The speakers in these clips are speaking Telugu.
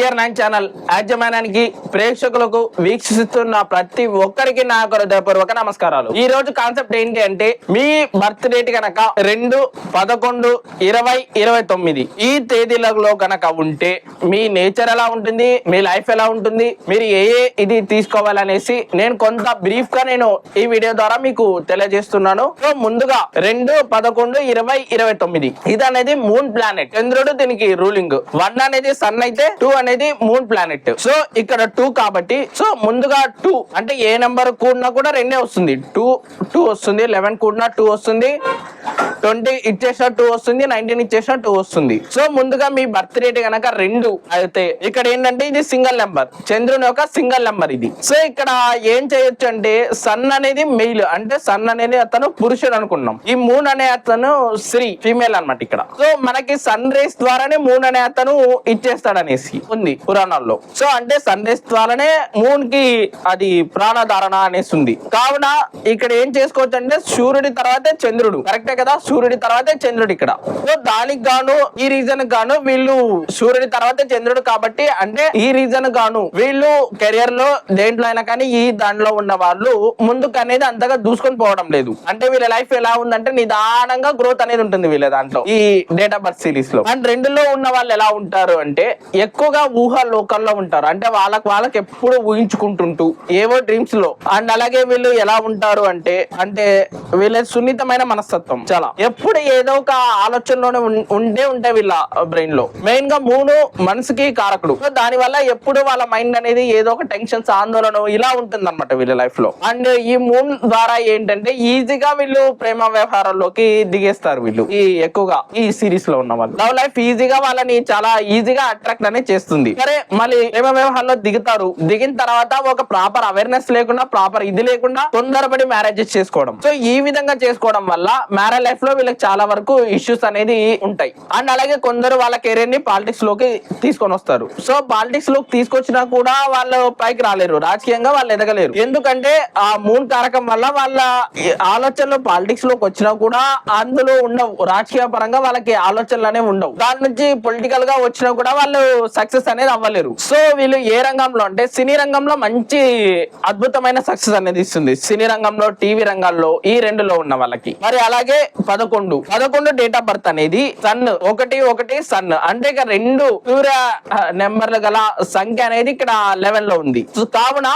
TR9 ఛానల్ యాజమాన్యానికి ప్రేక్షకులకు వీక్షిస్తున్న ప్రతి ఒక్కరికి నా హృదయపూర్వక నమస్కారాలు. ఈ రోజు కాన్సెప్ట్ ఏంటి అంటే మీ బర్త్ డేట్ గనక 2/11/2029 ఈ తేదీలలో గనక ఉంటే మీ నేచర్ ఎలా ఉంటుంది, మీ లైఫ్ ఎలా ఉంటుంది, మీరు ఇది తీసుకోవాలనేసి నేను కొంత బ్రీఫ్ గా నేను ఈ వీడియో ద్వారా మీకు తెలియజేస్తున్నాను. సో ముందుగా 2/11/2029 ఇది అనేది మూన్ ప్లానెట్, చంద్రుడు దీనికి రూలింగ్. 1 అనేది సన్ అయితే 2 అనేది మూన్ ప్లానెట్. సో ఇక్కడ 2 కాబట్టి సో ముందుగా 2 అంటే ఏ నెంబర్ కూడినా కూడా 2 వస్తుంది. 2 వస్తుంది, 11 కూడినా 2 వస్తుంది, 20 ఇచ్చేసిన 2 వస్తుంది, 19 ఇచ్చేసిన 2 వస్తుంది. సో ముందుగా మీ బర్త్ డేట్ గనక 2 అయితే ఇక్కడ ఏంటంటే ఇది సింగిల్ నెంబర్, చంద్రుని యొక్క సింగిల్ నెంబర్ ఇది. సో ఇక్కడ ఏం చేయొచ్చు అంటే సన్ అనేది మెయిల్, అంటే సన్ అనేది అతను పురుషుడు అనుకున్నాం. ఈ మూన్ అనే అతను స్త్రీ, ఫీమేల్ అన్నమాట ఇక్కడ. సో మనకి సన్ రేస్ ద్వారానే మూన్ అనే అతను ఇచ్చేస్తాడనేసి ఉంది పురాణాల్లో. సో అంటే సన్ రేస్ ద్వారానే మూన్ కి అది ప్రాణధారణ అనేసి ఉంది. కావున ఇక్కడ ఏం చేసుకోవచ్చు అంటే సూర్యుడి తర్వాతే చంద్రుడు, కరెక్టే కదా, సూర్యుడి తర్వాతే చంద్రుడు ఇక్కడ. సో దానికి గాను ఈ రీజన్ గాను వీళ్ళు సూర్యుడి తర్వాతే చంద్రుడు కాబట్టి అంటే ఈ రీజన్ గాను వీళ్ళు కెరియర్ లో దేంట్లో అయినా కానీ ఈ దాంట్లో ఉన్న వాళ్ళు ముందుకు అనేది అంతగా దూసుకొని పోవడం లేదు. అంటే వీళ్ళ లైఫ్ ఎలా ఉందంటే నిదానంగా గ్రోత్ అనేది ఉంటుంది వీళ్ళ దాంట్లో ఈ డేట్ ఆఫ్ బర్త్ సిరీస్ లో. అండ్ 2లో ఉన్న వాళ్ళు ఎలా ఉంటారు అంటే ఎక్కువగా ఊహ లోకల్లో ఉంటారు, అంటే వాళ్ళకి ఎప్పుడు ఊహించుకుంటుంటూ ఏవో డ్రీమ్స్ లో. అండ్ అలాగే వీళ్ళు ఎలా ఉంటారు అంటే వీళ్ళ సున్నితమైన మనస్తత్వం, చాలా ఎప్పుడు ఏదో ఒక ఆలోచనలోనే ఉంటాయి వీళ్ళ బ్రెయిన్ లో. మెయిన్ గా మూడు మనసుకి కారకుడు. సో దాని వల్ల ఎప్పుడు వాళ్ళ మైండ్ అనేది ఏదో ఒక టెన్షన్స్, ఆందోళన ఇలా ఉంటుంది అనమాట వీళ్ళ లైఫ్ లో. అండ్ ఈ మూన్ ద్వారా ఏంటంటే ఈజీగా వీళ్ళు ప్రేమ వ్యవహారాల్లోకి దిగేస్తారు వీళ్ళు. ఈ ఎక్కువగా ఈ సిరీస్ లో ఉన్న వాళ్ళు లవ్ లైఫ్ ఈజీగా వాళ్ళని చాలా ఈజీగా అట్రాక్ట్ అనేది చేస్తుంది. సరే మళ్ళీ ప్రేమ వ్యవహారంలో దిగుతారు, దిగిన తర్వాత ఒక ప్రాపర్ అవేర్నెస్ లేకుండా, ప్రాపర్ ఇది లేకుండా తొందరపడి మ్యారేజెస్ చేసుకోవడం. సో ఈ విధంగా చేసుకోవడం వల్ల మ్యారేజ్ లైఫ్ లో వీళ్ళకి చాలా వరకు ఇష్యూస్ అనేది ఉంటాయి. అండ్ అలాగే కొందరు వాళ్ళ కెరీర్ ని పాలిటిక్స్ లోకి తీసుకొని వస్తారు. సో పాలిటిక్స్ లోకి తీసుకొచ్చినా కూడా వాళ్ళు పైకి రాలేరు, రాజకీయంగా వాళ్ళు ఎదగలేరు. ఎందుకంటే ఆ మూన్ కారకం వల్ల వాళ్ళ ఆలోచనలు పాలిటిక్స్ లోకి వచ్చినా కూడా అందులో ఉండవు, రాజకీయ పరంగా వాళ్ళకి ఆలోచనలు అనేవి ఉండవు. దాని నుంచి పొలిటికల్ గా వచ్చినా కూడా వాళ్ళు సక్సెస్ అనేది అవ్వలేరు. సో వీళ్ళు ఏ రంగంలో అంటే సినీ రంగంలో మంచి అద్భుతమైన సక్సెస్ అనేది ఇస్తుంది, సినీ రంగంలో, టీవీ రంగాల్లో ఈ 2లో ఉన్న వాళ్ళకి. మరి అలాగే 11 డేట్ ఆఫ్ బర్త్ అనేది సన్ 1 సన్, అంటే ఇక 2 సూర్య నెంబర్లు గల సంఖ్య అనేది ఇక్కడ 11 లో ఉంది. కావున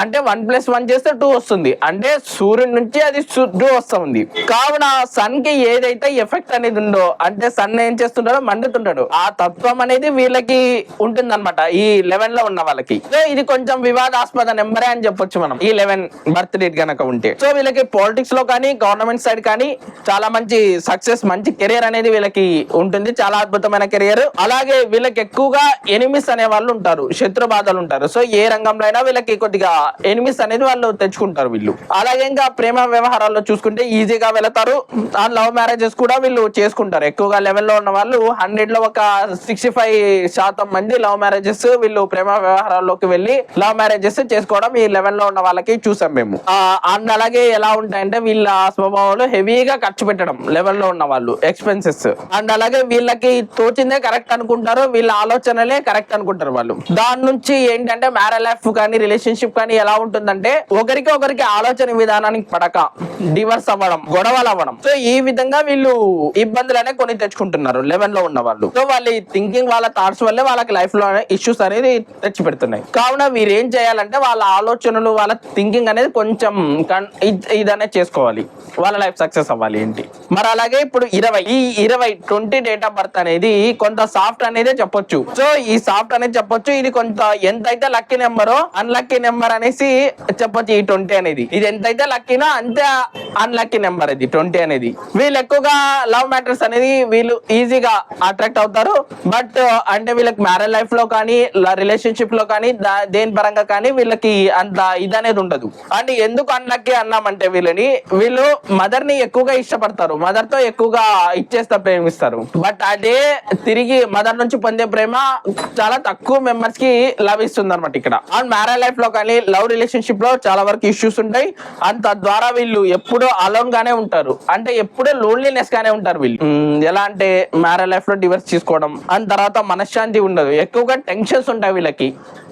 అంటే 1+1 చేస్తే 2 వస్తుంది, అంటే సూర్యుడి నుంచి అది 2 వస్తుంది. కావున సన్ కి ఏదైతే ఎఫెక్ట్ అనేది ఉందో, అంటే సన్ ఏం చేస్తుంటాడో మండుతుంటాడు, ఆ తత్వం అనేది వీళ్ళకి ఉంటుంది అనమాట ఈ 11 లో ఉన్న వాళ్ళకి. సో ఇది కొంచెం వివాదాస్పద నెంబరే అని చెప్పొచ్చు మనం ఈ 11 బర్త్ డేట్ గనక ఉంటే. సో వీళ్ళకి పాలిటిక్స్ లో కానీ, గవర్నమెంట్ సైడ్ కానీ చాలా మంచి సక్సెస్, మంచి కెరియర్ అనేది వీళ్ళకి ఉంటుంది, చాలా అద్భుతమైన కెరియర్. అలాగే వీళ్ళకి ఎక్కువగా ఎనిమిస్ అనే వాళ్ళు ఉంటారు, శత్రు బాధలు ఉంటారు. సో ఏ రంగంలో అయినా వీళ్ళకి కొద్దిగా ఎనిమిస్ అనేది వాళ్ళు తెచ్చుకుంటారు వీళ్ళు. అలాగే ఇంకా ప్రేమ వ్యవహారాల్లో చూసుకుంటే ఈజీగా వెళతారు. ఆ లవ్ మ్యారేజెస్ కూడా వీళ్ళు చేసుకుంటారు. ఎక్కువగా 11 లో ఉన్న వాళ్ళు 100 లో ఒక 65% మంది లవ్ మ్యారేజెస్, వీళ్ళు ప్రేమ వ్యవహారాల్లోకి వెళ్ళి లవ్ మ్యారేజెస్ చేసుకోవడం ఈ 11 లో ఉన్న వాళ్ళకి చూసాం మేము. అండ్ అలాగే ఎలా ఉంటాయంటే వీళ్ళ స్వభావాలు హెవీగా ఖర్చు పెట్టడం 11 లో ఉన్న వాళ్ళు, ఎక్స్పెన్సెస్. అండ్ అలాగే వీళ్ళకి తోచిందే కరెక్ట్ అనుకుంటారు, వీళ్ళ ఆలోచనలే కరెక్ట్ అనుకుంటారు వాళ్ళు. దాని నుంచి ఏంటంటే మ్యారేజ్ లైఫ్ కానీ, రిలేషన్షిప్ కానీ ఎలా ఉంటుందంటే ఒకరికి ఆలోచన విధానానికి పడక డివర్స్ అవ్వడం, గొడవలు అవ్వడం. సో ఈ విధంగా వీళ్ళు ఇబ్బందులనే కొని తెచ్చుకుంటున్నారు 11 లో ఉన్న వాళ్ళు. సో వాళ్ళ థింకింగ్, వాళ్ళ థాట్స్ వల్లే వాళ్ళకి లైఫ్ లో ఇష్యూస్ అనేది తెచ్చి పెడుతున్నాయి. కావున వీరు ఏం చేయాలంటే వాళ్ళ ఆలోచనలు, వాళ్ళ థింకింగ్ అనేది కొంచెం ఇదనే చేసుకోవాలి, వాళ్ళ లైఫ్ సక్సెస్ అవ్వాలి ఏంటి. మరి అలాగే ఇప్పుడు 20 డేట్ ఆఫ్ బర్త్ అనేది కొంత సాఫ్ట్ అనేది చెప్పొచ్చు. సో ఈ సాఫ్ట్ అనేది చెప్పొచ్చు, ఇది కొంత ఎంతైతే లక్కీ నెంబరో అన్లక్కీ నెంబర్ అనేసి చెప్పొచ్చు. ఈ 20 అనేది ఇది ఎంతైతే లక్కీనో అంతే అన్లక్కీ నెంబర్ ఇది 20 అనేది. వీళ్ళు ఎక్కువగా లవ్ మ్యాటర్స్ అనేది వీళ్ళు ఈజీగా అట్రాక్ట్ అవుతారు. బట్ అంటే వీళ్ళకి మ్యారేజ్ లైఫ్ లో కానీ, రిలేషన్షిప్ లో కానీ, దేని పరంగా కానీ వీళ్ళకి అంత ఇదనేది ఉండదు. అండ్ ఎందుకు అన్లక్కీ అన్నామంటే వీళ్ళు మదర్ ని ఎక్కువగా ఇష్టపడతారు, మదర్ తో ఎక్కువగా ఇచ్చేస్తా ప్రేమిస్తారు. బట్ అదే తిరిగి మదర్ నుంచి పొందే ప్రేమ చాలా తక్కువ మెంబర్స్ కి లభిస్తుంది అనమాట ఇక్కడ. అండ్ మ్యారేజ్ లైఫ్ లో కానీ, లవ్ రిలేషన్షిప్ లో చాలా వరకు ఇష్యూస్ ఉంటాయి. అండ్ తద్వారా వీళ్ళు ఎప్పుడూ అలోన్ గానే ఉంటారు, అంటే ఎప్పుడూ లోన్లీనెస్ గానే ఉంటారు వీళ్ళు. ఎలా అంటే మ్యారేజ్ లైఫ్ లో డివర్స్ తీసుకోవడం, అండ్ తర్వాత మనశ్శాంతి ఉండదు, ఎక్కువగా టెన్షన్స్ ఉంటాయి వీళ్ళకి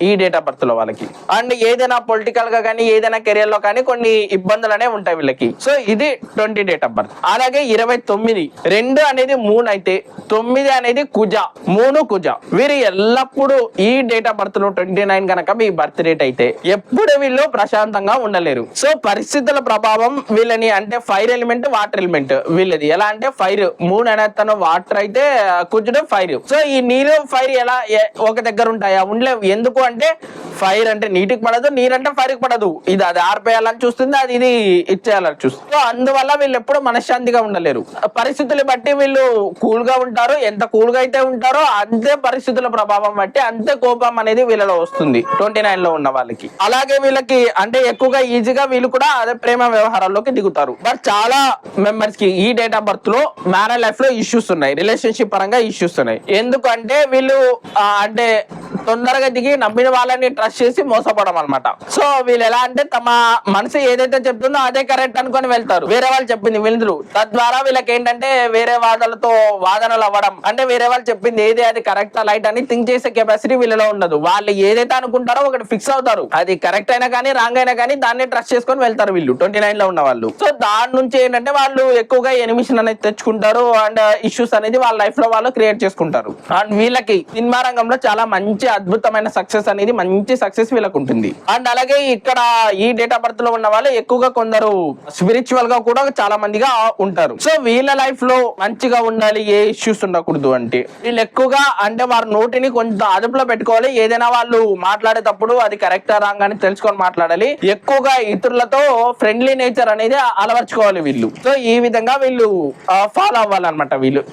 ఈ డేట్ ఆఫ్ బర్త్ లో వాళ్ళకి. అండ్ ఏదైనా పొలిటికల్ గా కానీ ఏదైనా కెరియర్ లో కానీ కొన్ని ఇబ్బందులు అనేవి ఉంటాయి వీళ్ళకి. సో ఇది 20 డేట్ ఆఫ్ బర్త్. అలాగే 29 2 అనేది మూన్ అయితే 9 అనేది కుజ 3 కుజ. వీరు ఎల్లప్పుడూ ఈ డేట్ ఆఫ్ బర్త్ లో 29 కనుక మీ బర్త్ డేట్ అయితే ఎప్పుడు వీళ్ళు ప్రశాంతంగా ఉండలేరు. సో పరిస్థితుల ప్రభావం వీళ్ళని, అంటే ఫైర్ ఎలిమెంట్ వాటర్ ఎలిమెంట్ వీళ్ళది. ఎలా అంటే ఫైర్, మూన్ అనే తను వాటర్ అయితే కుజుడు ఫైర్. సో ఈ నీరు ఫైర్ ఎలా ఒక దగ్గర ఉంటాయా? ఉండలేవు. ఎందుకు అంటే ఫైర్ అంటే నీటికి పడదు, నీరు అంటే ఫైర్ కి పడదు. ఇది అది ఆర్పేయాలని చూస్తుంది, అది ఇది ఇచ్చేయాలని చూస్తుంది. సో అందువల్ల వీళ్ళు ఎప్పుడు మనశ్శాంతిగా ఉండలేరు. పరిస్థితులు బట్టి వీళ్ళు కూల్ గా ఉంటారు. ఎంత కూల్ గా అయితే ఉంటారో అంతే పరిస్థితుల ప్రభావం బట్టి అంతే కోపం అనేది వీళ్ళలో వస్తుంది 29 లో ఉన్న వాళ్ళకి. అలాగే వీళ్ళకి అంటే ఎక్కువగా ఈజీగా వీళ్ళు కూడా అదే ప్రేమ వ్యవహారాల్లోకి దిగుతారు. బట్ చాలా మెంబర్స్ కి ఈ డేట్ ఆఫ్ బర్త్ లో మ్యారేజ్ లైఫ్ లో ఇష్యూస్ ఉన్నాయి, రిలేషన్షిప్ పరంగా ఇష్యూస్ ఉన్నాయి. ఎందుకంటే వీళ్ళు అంటే తొందరగా దిగి నమ్మిన వాళ్ళని ట్రస్ట్ చేసి మోసపోవడం అనమాట. సో వీళ్ళు ఎలా అంటే తమ మనసు ఏదైతే చెప్తుందో అదే కరెక్ట్ అనుకొని వెళ్తారు, వేరే వాళ్ళు చెప్పింది విందులు. తద్వారా వీళ్ళకి ఏంటంటే వేరే వాదనలతో వాదనలు అవ్వడం, అంటే వేరే వాళ్ళు చెప్పింది ఏది అది కరెక్టా లైట్ అని థింక్ చేసే కెపాసిటీ వీళ్ళలో ఉండదు. వాళ్ళు ఏదైతే అనుకుంటారో ఒకటి ఫిక్స్ అవుతారు, అది కరెక్ట్ అయినా కానీ రాంగ్ అయినా కానీ దాన్ని ట్రస్ట్ చేసుకొని వెళ్తారు వీళ్ళు 29 లో ఉన్న వాళ్ళు. సో దాని నుంచి ఏంటంటే వాళ్ళు ఎక్కువగా ఎనిమిషన్ అనేది తెచ్చుకుంటారు అండ్ ఇష్యూస్ అనేది వాళ్ళ లైఫ్ లో వాళ్ళు క్రియేట్ చేసుకుంటారు. అండ్ వీళ్ళకి సినిమా రంగంలో చాలా మంచి అద్భుతమైన సక్సెస్ అనేది, మంచి సక్సెస్ వీళ్ళకు ఉంటుంది. అండ్ అలాగే ఇక్కడ ఈ డేట్ ఆఫ్ బర్త్ లో ఉన్న వాళ్ళు ఎక్కువగా కొందరు స్పిరిచువల్ గా కూడా చాలా మందిగా ఉంటారు. సో వీళ్ళ లైఫ్ లో మంచిగా ఉండాలి, ఏ ఇష్యూస్ ఉండకూడదు అంటే వీళ్ళు ఎక్కువగా అంటే వారి నోటిని కొంత అదుపులో పెట్టుకోవాలి. ఏదైనా వాళ్ళు మాట్లాడేటప్పుడు అది కరెక్టా రాంగ్ అని తెలుసుకొని మాట్లాడాలి. ఎక్కువగా ఇతరులతో ఫ్రెండ్లీ నేచర్ అనేది అలవర్చుకోవాలి వీళ్ళు. సో ఈ విధంగా వీళ్ళు ఫాలో అవ్వాలన్నమాట వీళ్ళు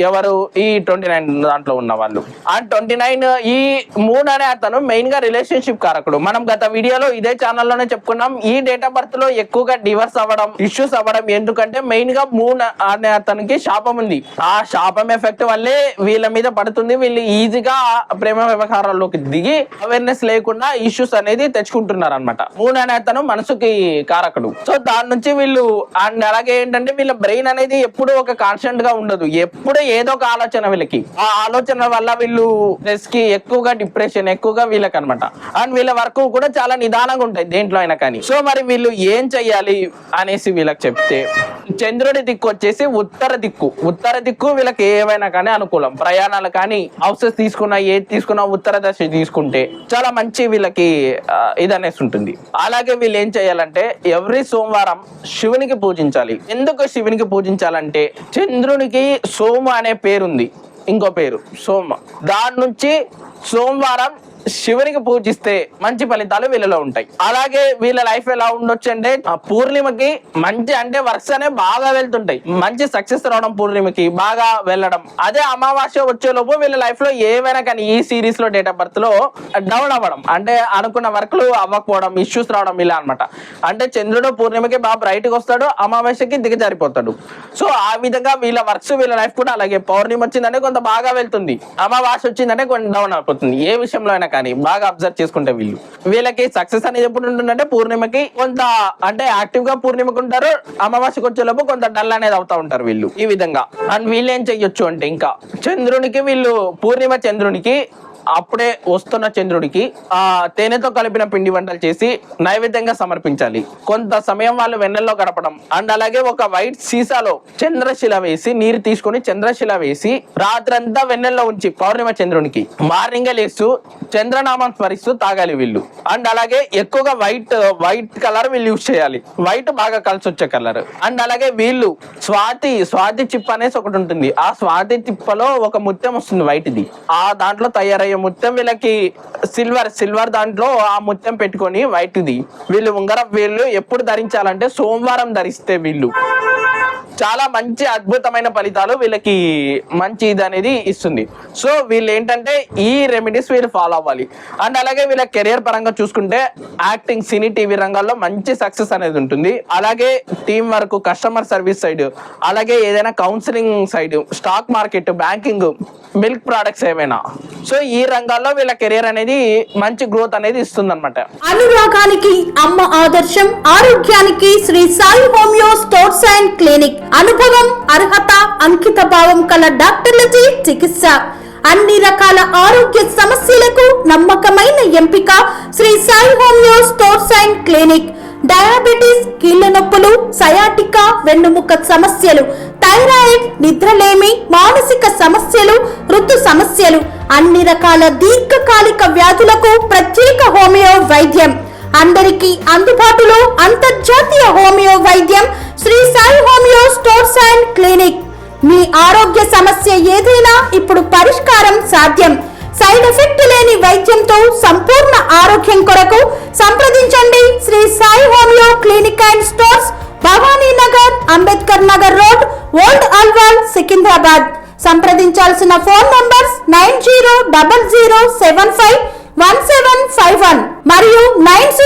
ఎవరు ఈ 29 దాంట్లో ఉన్న వాళ్ళు. అండ్ 29 ఈ మూన్ అనే అతను మెయిన్ గా రిలేషన్షిప్ కారకుడు. మనం గత వీడియోలో ఇదే ఛానల్లోనే చెప్పుకున్నాం. ఈ డేట్ ఆఫ్ బర్త్ లో ఎక్కువగా డివర్స్ అవ్వడం, ఇష్యూస్ అవ్వడం. ఎందుకంటే మెయిన్ గా మూన్ అనే అతనికి శాపం ఉంది. ఆ శాపం ఎఫెక్ట్ వల్లే వీళ్ళ మీద పడుతుంది. వీళ్ళు ఈజీగా ప్రేమ వ్యవహారాల్లోకి దిగి అవేర్నెస్ లేకుండా ఇష్యూస్ అనేది తెచ్చుకుంటున్నారు అనమాట. మూన్ అనే అతను మనసుకి కారకుడు. సో దాని నుంచి వీళ్ళు అండ్ అలాగే ఏంటంటే వీళ్ళ బ్రెయిన్ అనేది ఎప్పుడు ఒక కాన్స్టెంట్ గా ఉండదు, ఎప్పుడు ఏదో ఒక ఆలోచన వీళ్ళకి. ఆ ఆలోచన వల్ల వీళ్ళు స్ట్రెస్ కి ఎక్కువగా డిప్రెషన్ ఎక్కువగా వీళ్ళకి అనమాట. అండ్ వీళ్ళ వర్క్ కూడా చాలా నిదానంగా ఉంటాయి దేంట్లో అయినా కానీ. సో మరి వీళ్ళు ఏం చెయ్యాలి అనేసి వీళ్ళకి చెప్తే, చంద్రుడి దిక్కు వచ్చేసి ఉత్తర దిక్కు. ఉత్తర దిక్కు వీళ్ళకి ఏవైనా కానీ అనుకూలం. ప్రయాణాలు కానీ హౌసెస్ తీసుకున్నా ఏది తీసుకున్నా ఉత్తర దశ తీసుకుంటే చాలా మంచి వీళ్ళకి ఇదనేసి ఉంటుంది. అలాగే వీళ్ళు ఏం చేయాలంటే ఎవ్రీ సోమవారం శివునికి పూజించాలి. ఎందుకు శివునికి పూజించాలంటే చంద్రునికి సోమ అనే పేరుంది, ఇంకో పేరు సోమ. దాని నుంచి సోమవారం శివునికి పూజిస్తే మంచి ఫలితాలు వీళ్ళలో ఉంటాయి. అలాగే వీళ్ళ లైఫ్ ఎలా ఉండొచ్చు అంటే పూర్ణిమకి మంచి అంటే వర్క్స్ అనేవి బాగా వెళ్తుంటాయి, మంచి సక్సెస్ రావడం, పూర్ణిమకి బాగా వెళ్ళడం. అదే అమావాస్య వచ్చేలోపు వీళ్ళ లైఫ్ లో ఏవైనా కానీ ఈ సిరీస్ లో డేట్ ఆఫ్ బర్త్ లో డౌన్ అవ్వడం, అంటే అనుకున్న వర్క్లు అవ్వకపోవడం, ఇష్యూస్ రావడం ఇలా అనమాట. అంటే చంద్రుడు పూర్ణిమకి బాగా బ్రైట్ గా వస్తాడు, అమావాస్యకి దిగజారిపోతాడు. సో ఆ విధంగా వీళ్ళ వర్క్స్ వీళ్ళ లైఫ్ కూడా అలాగే. పౌర్ణిమ వచ్చిందంటే కొంత బాగా వెళ్తుంది, అమావాస్య వచ్చిందంటే కొంచెం డౌన్ అయిపోతుంది. ఏ విషయంలో అయినా కానీ బాగా అబ్జర్వ్ చేసుకుంటే వీళ్ళకి సక్సెస్ అనేది ఎప్పుడు ఉంటుందంటే పూర్ణిమకి కొంత అంటే యాక్టివ్ గా పూర్ణిమకు ఉంటారు, అమావాస్యకు వచ్చేలోపు కొంత డల్ అనేది అవుతా ఉంటారు వీళ్ళు ఈ విధంగా. అండ్ వీళ్ళు ఏం చెయ్యొచ్చు అంటే ఇంకా చంద్రునికి వీళ్ళు పూర్ణిమ చంద్రునికి అప్పుడే వస్తున్న చంద్రుడికి తేనెతో కలిపిన పిండి వంటలు చేసి నైవేద్యంగా సమర్పించాలి. కొంత సమయం వాళ్ళు వెన్నెల్లో గడపడం. అండ్ అలాగే ఒక వైట్ సీసాలో చంద్రశిల వేసి నీరు తీసుకొని చంద్రశిల వేసి రాత్రంతా వెన్నెల్లో ఉంచి పౌర్ణిమ చంద్రునికి మార్నింగ్ లేస్తూ చంద్రనామం స్మరిస్తూ తాగాలి వీళ్ళు. అండ్ అలాగే ఎక్కువగా వైట్ కలర్ వీళ్ళు యూజ్ చేయాలి, వైట్ బాగా కలిసి వచ్చే కలర్. అండ్ అలాగే వీళ్ళు స్వాతి చిప్ప అనేసి ఒకటి ఉంటుంది, ఆ స్వాతి చిప్పలో ఒక ముత్యం వస్తుంది వైట్ది, ఆ దాంట్లో తయారయ్యే ముత్యం వీళ్ళకి సిల్వర్ దాంట్లో ఆ ముత్యం పెట్టుకొని వైట్ది వీళ్ళు ఉంగరం వీళ్ళు ఎప్పుడు ధరించాలంటే సోమవారం ధరిస్తే వీళ్ళు చాలా మంచి అద్భుతమైన ఫలితాలు వీళ్ళకి మంచి ఇది అనేది ఇస్తుంది. సో వీళ్ళు ఏంటంటే ఈ రెమెడీస్ వీళ్ళు ఫాలో అవ్వాలి. అండ్ అలాగే వీళ్ళ కెరియర్ పరంగా చూసుకుంటే యాక్టింగ్, సినీ, టీవీ రంగాల్లో మంచి సక్సెస్ అనేది ఉంటుంది. అలాగే team work, customer service side, అలాగే ఏదైనా counselling side, stock market, banking, milk products ఏమైనా. సో ఈ రంగాల్లో వీళ్ళ కెరియర్ అనేది మంచి గ్రోత్ అనేది ఇస్తుంది అనమాట. అనురాగానికి అమ్మ ఆదర్శం, ఆరోగ్యానికి Shri Sai homeo stores and clinic. అనుభవం, అర్హత, అంకిత భావం కల డాక్టర్లచే చికిత్స. అన్ని రకాల ఆరోగ్య సమస్యలకు నమ్మకమైన ఎంపిక Shri Sai homeo stores and clinic. Diabetes, కీళ్ల నొప్పులు, సయాటికా, వెన్నుముక సమస్యలు, థైరాయిడ్, నిద్రలేమి, మానసిక సమస్యలు, ఋతు సమస్యలు, అన్ని రకాల దీర్ఘకాలిక వ్యాధులకు ప్రత్యేక హోమియో వైద్యం. అందరికీ అందుబాటులో అంతర్జాతీయ హోమియో వైద్యం Shri Sai homeo stores and clinic. మీ ఆరోగ్య సమస్య ఏదైనా ఇప్పుడు పరిష్కారం సాధ్యం. సైడ్ ఎఫెక్ట్ లేని వైద్యంతో సంపూర్ణ ఆరోగ్యం కొరకు సంప్రదించండి Shri Sai homeo clinic and stores, Bhavani Nagar, Ambedkar Nagar road, old Alwal, Secunderabad. సంప్రదించాల్సిన ఫోన్ నంబర్స్ 9000751751 మరియు 96